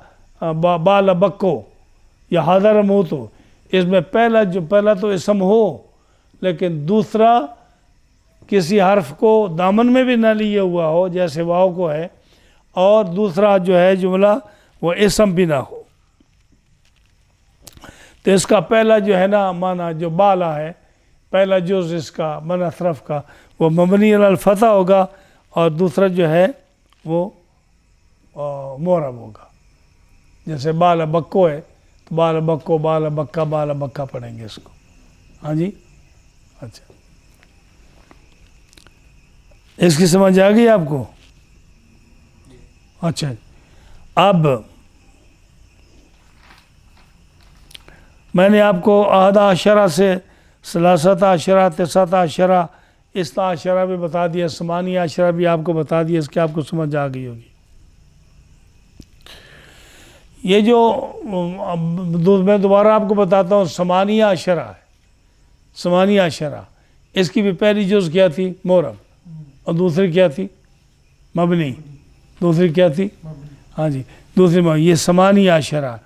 Speaker 1: بال بکو یا حاضر موتو، اس میں پہلا تو اسم ہو، لیکن دوسرا کسی حرف کو دامن میں بھی نہ لیے ہوا ہو جیسے واو کو ہے، اور دوسرا جو ہے جملہ وہ اسم بھی نہ ہو۔ تو اس کا پہلا جو ہے نا معنی جو بالا ہے، پہلا جز اس کا من اطرف کا وہ مبنی علی الفتح ہوگا اور دوسرا جو ہے وہ معرب ہوگا. جیسے بال بکو ہے تو بال بکو بال بکا پڑھیں گے اس کو. ہاں جی اچھا اس کی سمجھ آ گئی آپ کو؟ اچھا اب میں نے آپ کو 11 سے 13 19 13 بھی بتا دیا, 18 بھی آپ کو بتا دیا, اس کی آپ کو سمجھ آ گئی ہوگی. یہ جو میں دوبارہ آپ کو بتاتا ہوں 18 ہے, 18 اس کی بھی پہلی جز کیا تھی؟ معرب, اور دوسری کیا تھی؟ مبنی. دوسری کیا تھی؟ ہاں جی دوسری مبنی. یہ 18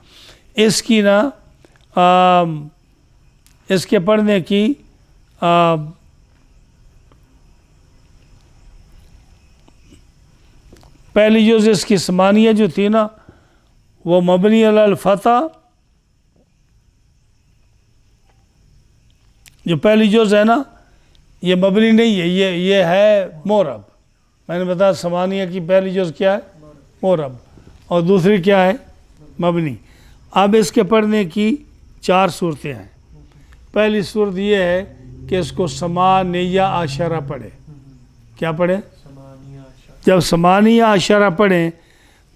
Speaker 1: اس کی نا اس کے پڑھنے کی پہلی جز اس کی 8 جو تھی نا وہ مبنی علی الفتح, جو پہلی جز ہے نا یہ مبنی نہیں ہے, یہ ہے معرب. میں نے بتایا 8 کی پہلی جز کیا ہے؟ معرب, اور دوسری کیا ہے؟ مبنی. اب اس کے پڑھنے کی 4 صورتیں ہیں. پہلی صورت یہ ہے کہ اس کو 18 پڑھے. کیا پڑھے؟ جب 18 پڑھیں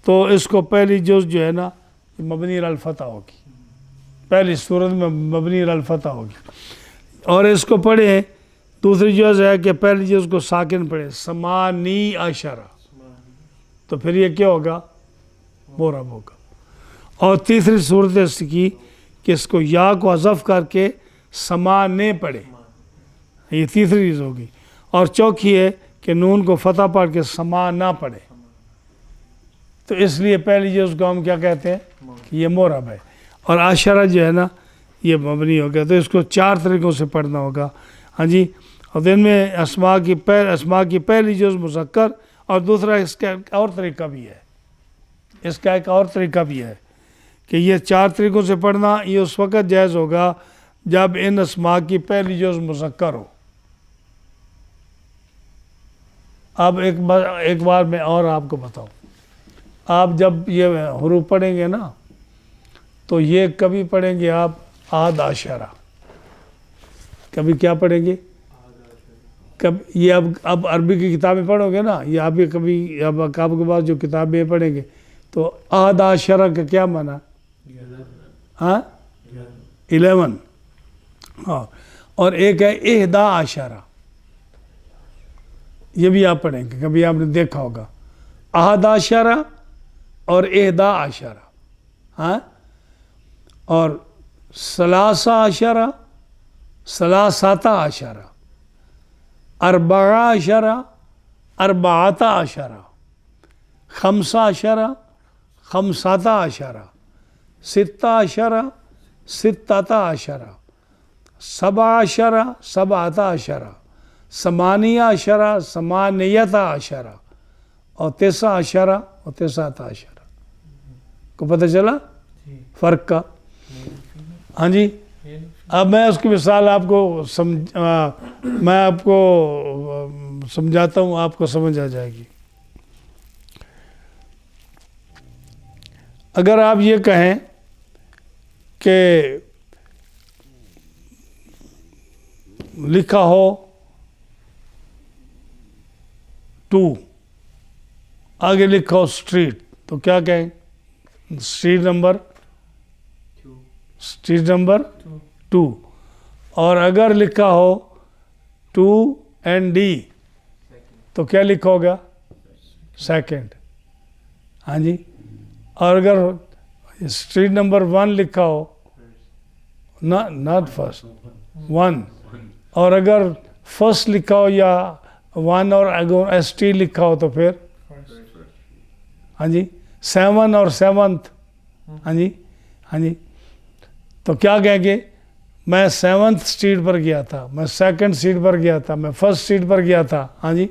Speaker 1: تو اس کو پہلی جز جو ہے نا مبنی علی الفتح ہوگی. پہلی صورت میں مبنی علی الفتح ہوگی. اور اس کو پڑھیں دوسری جز ہے کہ پہلی جز کو ساکن پڑھے 18, تو پھر یہ کیا ہوگا؟ معرب ہوگا. اور تیسری صورت اس کی کہ اس کو یا کو حذف کر کے سمانے پڑھے, یہ تیسری چیز ہوگی. اور چوتھی ہے کہ نون کو فتح پڑھ کے سما نہ پڑھے. تو اس لیے پہلی جز کو ہم کیا کہتے ہیں کہ یہ معرب ہے, اور 18 جو ہے نا یہ مبنی ہو گیا. تو اس کو 4 طریقوں سے پڑھنا ہوگا. ہاں جی, اور دن میں اسماء کی پہلی جز مذکر, اور دوسرا اس کا ایک اور طریقہ بھی ہے, اس کا ایک اور طریقہ بھی ہے کہ یہ 4 طریقوں سے پڑھنا یہ اس وقت جائز ہوگا جب ان اسماء کی پہلی جز مذکر ہو. اب ایک بار میں اور آپ کو بتاؤں, آپ جب یہ حروف پڑھیں گے نا تو یہ کبھی پڑھیں گے آپ 11, کبھی کیا پڑھیں گے؟ یہ اب عربی کی کتابیں پڑھو گے نا, یہ آپ کبھی اب آپ کے پاس جو کتابیں پڑھیں گے تو 11 کا کیا معنی؟ ہاں 11. ہاں, اور ایک ہے 11, یہ بھی آپ پڑھیں گے, کبھی آپ نے دیکھا ہوگا 11 اور 11. ہاں, اور 13, 13, 14, 14, 15, 15, 16, 16, 17, 17, 18, 18, اور 19 اور 19. کو پتہ چلا فرق کا؟ ہاں جی. اب میں اس کی مثال آپ کو میں آپ کو سمجھاتا ہوں, آپ کو سمجھ آ جائے گی. اگر آپ یہ کہیں کہ لکھا ہو 2, آگے لکھا ہو اسٹریٹ, تو کیا کہیں؟ Street number 2. اور اگر لکھا ہو 2 and D تو کیا لکھا ہوگا؟ سیکنڈ. ہاں جی. اور اگر اسٹریٹ نمبر 1 لکھا ہو, ناٹ فرسٹ 1, اور اگر فرسٹ لکھا ہو یا 1 اور اگر ST لکھا ہو تو پھر ہاں جی 7 اور 7th. ہاں جی ہاں جی. تو کیا کہیں گے؟ میں 7th اسٹریٹ پر گیا تھا, میں 2nd اسٹریٹ پر گیا تھا, میں 1st اسٹریٹ پر گیا تھا. ہاں جی.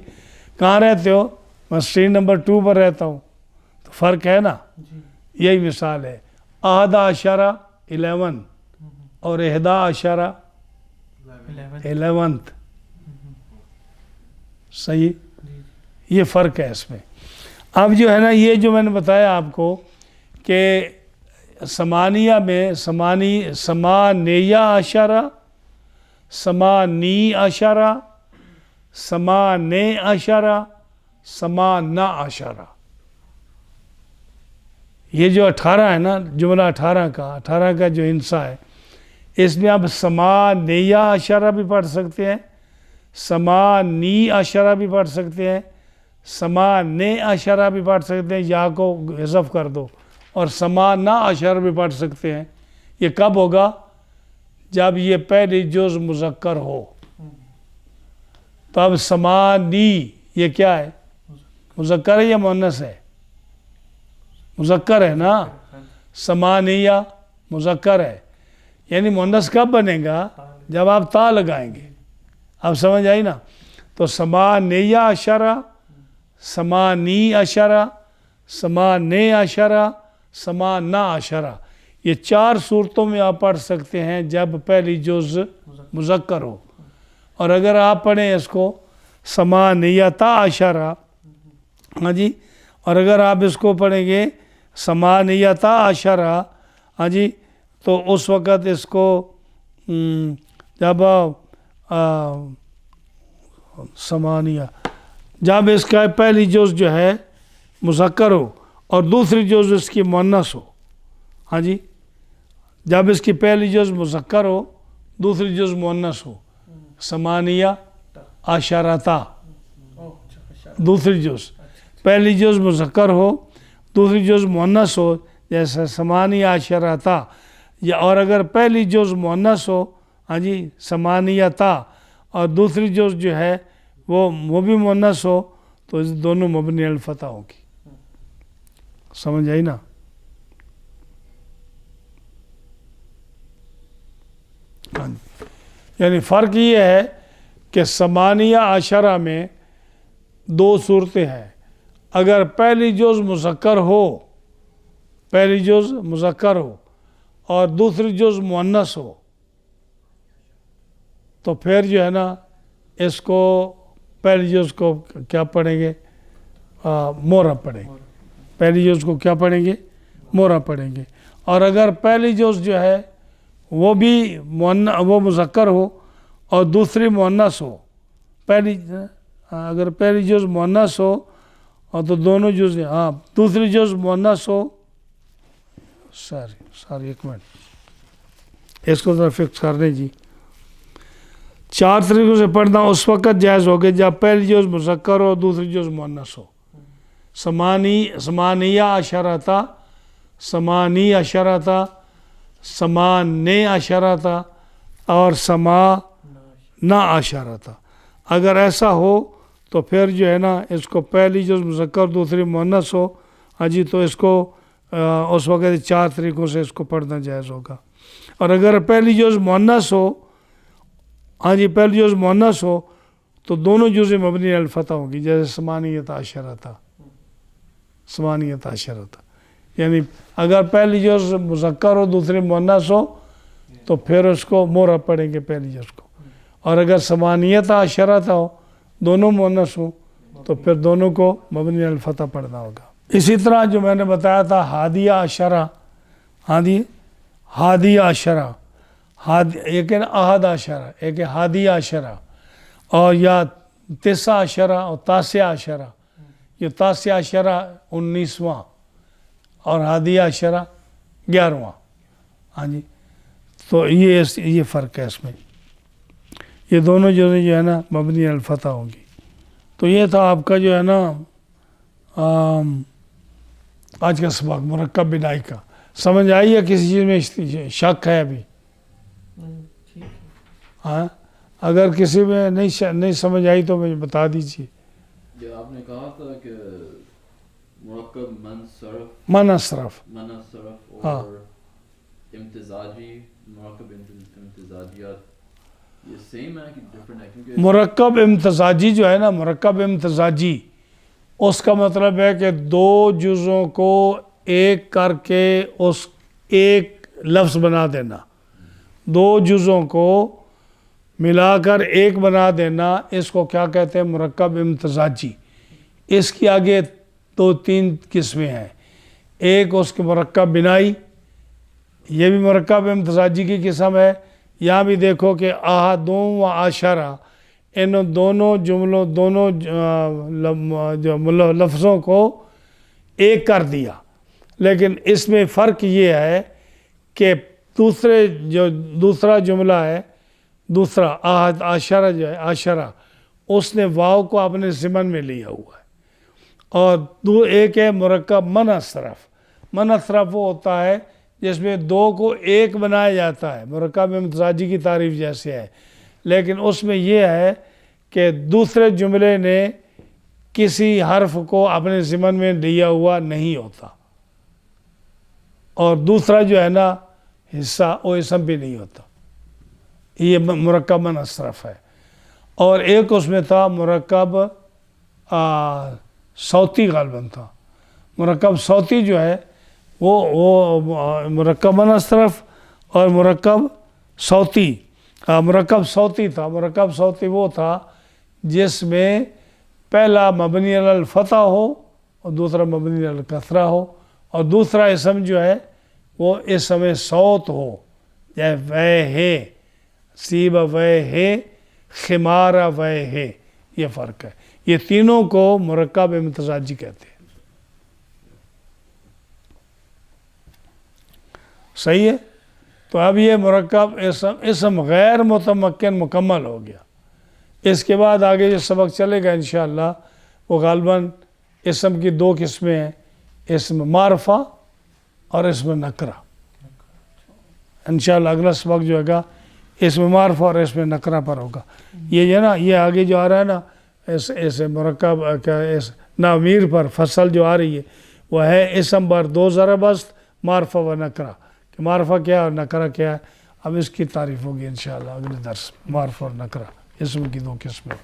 Speaker 1: کہاں رہتے ہو؟ میں اسٹریٹ نمبر 2 پر رہتا ہوں. تو فرق ہے نا. یہی مثال ہے 11 اور 11 11th. صحیح, یہ فرق ہے اس میں. اب جو ہے نا یہ جو میں نے بتایا آپ کو کہ ثمانیہ میں ثمانیہ عشرہ، ثمانی عشرہ، ثمانے عشرہ، ثمانہ عشرہ. یہ جو 18 ہے نا جملہ 18 کا جو حصہ ہے اس میں آپ ثمانیہ عشرہ بھی پڑھ سکتے ہیں، ثمانی عشرہ بھی پڑھ سکتے ہیں، ثمانے عشرہ بھی پڑھ سکتے ہیں، یا کو حذف کر دو، اور ثمانہ عشرہ بھی پڑھ سکتے ہیں. یہ کب ہوگا؟ جب یہ پہلی جز مذکر ہو. تو اب ثمانی یہ کیا ہے؟ مذکر ہے یا مؤنث ہے؟ مذکر ہے نا. ثمانیہ مذکر ہے، یعنی مؤنث کب بنے گا؟ جب آپ تا لگائیں گے. اب سمجھ آئی نا. تو ثمانیہ عشرہ، ثمانی عشرہ، ثمانے عشرہ، ثمانہ عشرہ، یہ 4 صورتوں میں آپ پڑھ سکتے ہیں جب پہلی جز مذکر ہو. اور اگر آپ پڑھیں اس کو ثمانیۃ عشرہ، ہاں جی، اور اگر آپ اس کو پڑھیں گے ثمانیۃ عشرہ، ہاں جی، تو اس وقت اس کو جب اس کا پہلی جز جو ہے مذکر ہو اور دوسری جز اس کی مؤنث ہو. ہاں جی، جب اس کی پہلی جز مذکر ہو دوسری جز مؤنث ہو. ثمانیہ عشرۃ دوسری جز، پہلی جز مذکر ہو دوسری جز مؤنث ہو، جیسے ثمانیہ عشرۃ. یا اور اگر پہلی جز مؤنث ہو، ہاں جی، ثمانیۃ، اور دوسری جز جو ہے وہ بھی مؤنث ہو، تو دونوں مبنی علی الفتح ہوگی. سمجھ آئی نا. یعنی فرق یہ ہے کہ ثمانیہ عشرہ میں 2 صورتیں ہیں. اگر پہلی جز مذکر ہو، پہلی جز مذکر ہو اور دوسری جز مؤنث ہو، تو پھر جو ہے نا اس کو پہلی جز کو کیا پڑھیں گے؟ مورب پڑھیں گے. پہلی جز کو کیا پڑھیں گے؟ مورب پڑھیں گے. اور اگر پہلی جز جو ہے وہ بھی وہ مذکر ہو اور دوسری مؤنث ہو، اگر پہلی جز مؤنث ہو اور تو دونوں جز، دوسری جز مؤنث ہو، ساری ایک منٹ اس کو ذرا فکس کر دیں جی. 4 طریقوں سے پڑھنا اس وقت جائز ہوگا جب پہلی جز مذکر ہو دوسری جز مؤنث ہو. ثمانیہ عشرۃ، ثمانی عشرۃ، ثمانے عشرۃ اور ثمانہ عشرۃ. اگر ایسا ہو تو پھر جو ہے نا اس کو پہلی جز مذکر دوسری مؤنث ہو، ہاں جی، تو اس کو اس وقت 4 طریقوں سے اس کو پڑھنا جائز ہوگا. اور اگر پہلی جز مؤنث ہو، ہاں جی، پہلی جز مؤنث ہو تو دونوں جزیں مبنی علی الفتح ہوگی، جیسے ثمانیۃ عشرۃ، ثمانیۃ عشرۃ. یعنی اگر پہلی جز مذکر ہو دوسری مؤنث ہو تو پھر اس کو مورب پڑھیں گے پہلی جز کو. اور اگر ثمانیۃ عشرۃ ہو دونوں مؤنث ہوں تو پھر دونوں کو مبنی علی الفتح پڑھنا ہوگا. اسی طرح جو میں نے بتایا تھا ہادیہ عشرہ، ہادیہ عشرہ، ایک ہے نا احد عشرہ، ایک ہے ہادیہ عشرہ، اور یا 9 عشرہ اور 9 عشرہ. یہ 9 عشرہ 19واں اور ہادیہ عشرہ 11واں. ہاں جی، تو یہ فرق ہے اس میں. یہ دونوں جو ہے نا مبنی علی الفتح ہوں گی. تو یہ تھا آپ کا جو ہے نا آج کا سبق مرکب بنائی کا. سمجھ آئی ہے کسی چیز میں شک ہے ابھی؟ ہاں، اگر کسی میں نہیں سمجھ آئی تو مجھے بتا دیجیے.
Speaker 2: جو آپ نے کہا تھا کہ مرکب
Speaker 1: منصرف
Speaker 2: اور امتزاجی، مرکب امتزاجیات، یہ سیم ہے کہ ڈفرنٹ ہے؟ کیونکہ
Speaker 1: مرکب امتزاجی جو ہے نا، مرکب امتزاجی اس کا مطلب ہے کہ 2 جزوں کو ایک کر کے اس ایک لفظ بنا دینا. 2 جزوں کو ملا کر ایک بنا دینا، اس کو کیا کہتے ہیں؟ مرکب امتزاجی۔ اس کی آگے 2-3 قسمیں ہیں۔ ایک اس کے مرکب بنائی، یہ بھی مرکب امتزاجی کی قسم ہے۔ یہاں بھی دیکھو کہ احدوں و عشرہ، ان دونوں جملوں، دونوں جو لفظوں کو ایک کر دیا، لیکن اس میں فرق یہ ہے کہ دوسرا جملہ ہے، دوسرا احد عشرہ جو ہے، عشرہ، اس نے واو کو اپنے ضمن میں لیا ہوا ہے۔ اور ایک ہے مرکب منصرف۔ منصرف وہ ہوتا ہے جس میں 2 کو ایک بنایا جاتا ہے، مرکب امتزاجی کی تعریف جیسے ہے، لیکن اس میں یہ ہے کہ دوسرے جملے نے کسی حرف کو اپنے ضمن میں لیا ہوا نہیں ہوتا، اور دوسرا جو ہے نا حصہ، وہ اسم بھی نہیں ہوتا۔ یہ مرکب منصرف ہے۔ اور ایک اس میں تھا مرکب صوتی، غالباً تھا مرکب صوتی جو ہے وہ مرکب منصرف اور مرکب صوتی۔ مرکب صوتی تھا، مرکب صوتی وہ تھا جس میں پہلا مبنی علی الفتح ہو اور دوسرا مبنی علی الکسرہ ہو، اور دوسرا اسم جو ہے وہ اسم صوت ہو، جیسے وے ہے، سیب وے ہے، خمار وے ہے۔ یہ فرق ہے۔ یہ تینوں کو مرکب امتزاجی کہتے ہیں۔ صحیح ہے؟ تو اب یہ مرکب اسم غیر متمکن مکمل ہو گیا۔ اس کے بعد آگے جو سبق چلے گا انشاءاللہ وہ غالباً اسم کی 2 قسمیں ہیں، اسم معرفہ اور اسم نکرہ۔ انشاءاللہ اگلا سبق جو ہوگا اسم معرفہ اور اسم نکرہ پر ہوگا۔ یہ جو ہے نا، یہ آگے جو آ رہا ہے نا، اس مرکب نامیر پر فصل جو آ رہی ہے وہ ہے اسم بر 2 ضرب است، معرفہ و نکرہ، کہ معرفہ کیا ہے اور نکرہ کیا ہے۔ اب اس کی تعریف ہوگی انشاءاللہ اگلے درس، معرفہ اور نکرہ، اسم کی 2 قسمیں۔